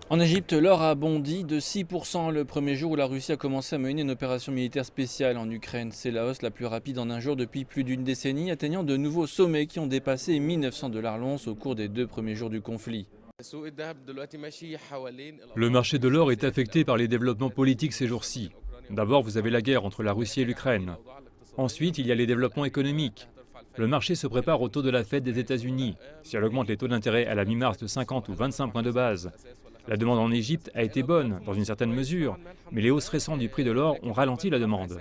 En Égypte, l'or a bondi de 6% le premier jour où la Russie a commencé à mener une opération militaire spéciale en Ukraine. C'est la hausse la plus rapide en un jour depuis plus d'une décennie, atteignant de nouveaux sommets qui ont dépassé 1900 $ l'once au cours des 2 premiers jours du conflit. Le marché de l'or est affecté par les développements politiques ces jours-ci. D'abord, vous avez la guerre entre la Russie et l'Ukraine. Ensuite, il y a les développements économiques. Le marché se prépare au taux de la Fed des États-Unis. Si elle augmente les taux d'intérêt à la mi-mars de 50 ou 25 points de base. La demande en Égypte a été bonne, dans une certaine mesure, mais les hausses récentes du prix de l'or ont ralenti la demande.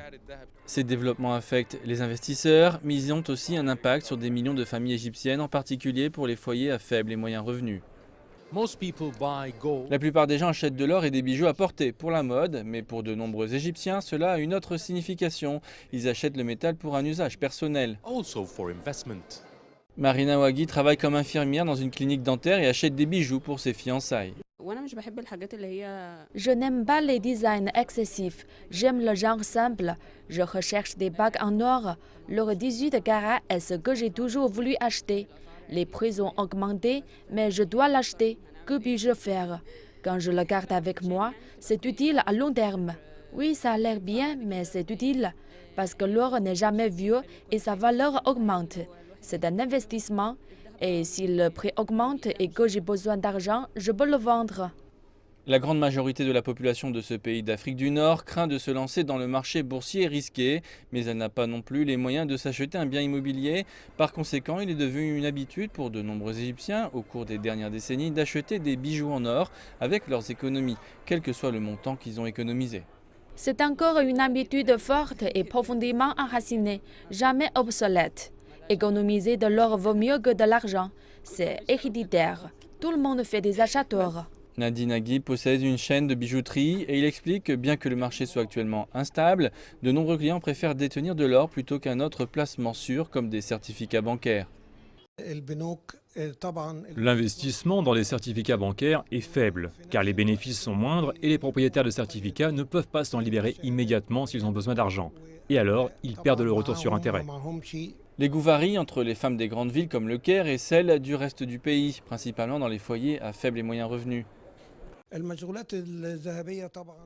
Ces développements affectent les investisseurs, mais ils ont aussi un impact sur des millions de familles égyptiennes, en particulier pour les foyers à faibles et moyens revenus. La plupart des gens achètent de l'or et des bijoux à porter pour la mode, mais pour de nombreux Égyptiens, cela a une autre signification. Ils achètent le métal pour un usage personnel. Marina Ouagui travaille comme infirmière dans une clinique dentaire et achète des bijoux pour ses fiançailles. Je n'aime pas les designs excessifs, j'aime le genre simple. Je recherche des bagues en or. L'or 18 carats est ce que j'ai toujours voulu acheter. Les prix ont augmenté, mais je dois l'acheter. Que puis-je faire? Quand je le garde avec moi, c'est utile à long terme. Oui, ça a l'air bien, mais c'est utile. Parce que l'or n'est jamais vieux et sa valeur augmente. C'est un investissement. Et si le prix augmente et que j'ai besoin d'argent, je peux le vendre. La grande majorité de la population de ce pays d'Afrique du Nord craint de se lancer dans le marché boursier risqué, mais elle n'a pas non plus les moyens de s'acheter un bien immobilier. Par conséquent, il est devenu une habitude pour de nombreux Égyptiens, au cours des dernières décennies, d'acheter des bijoux en or avec leurs économies, quel que soit le montant qu'ils ont économisé. C'est encore une habitude forte et profondément enracinée, jamais obsolète. Économiser de l'or vaut mieux que de l'argent. C'est héréditaire. Tout le monde fait des achats d'or. Nadi Nagui possède une chaîne de bijouterie et il explique que bien que le marché soit actuellement instable, de nombreux clients préfèrent détenir de l'or plutôt qu'un autre placement sûr comme des certificats bancaires. L'investissement dans les certificats bancaires est faible, car les bénéfices sont moindres et les propriétaires de certificats ne peuvent pas s'en libérer immédiatement s'ils ont besoin d'argent. Et alors, ils perdent le retour sur intérêt. Les goûts varient entre les femmes des grandes villes comme Le Caire et celles du reste du pays, principalement dans les foyers à faibles et moyens revenus.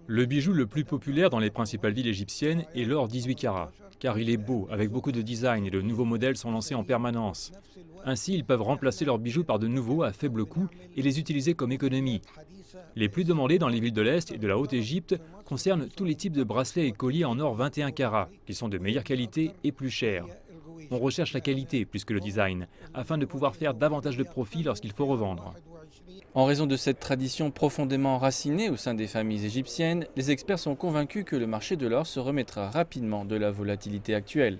Le bijou le plus populaire dans les principales villes égyptiennes est l'or 18 carats, car il est beau, avec beaucoup de design et de nouveaux modèles sont lancés en permanence. Ainsi, ils peuvent remplacer leurs bijoux par de nouveaux à faible coût et les utiliser comme économie. Les plus demandés dans les villes de l'Est et de la Haute-Égypte concernent tous les types de bracelets et colliers en or 21 carats, qui sont de meilleure qualité et plus chers. On recherche la qualité plus que le design, afin de pouvoir faire davantage de profit lorsqu'il faut revendre. En raison de cette tradition profondément enracinée au sein des familles égyptiennes, les experts sont convaincus que le marché de l'or se remettra rapidement de la volatilité actuelle.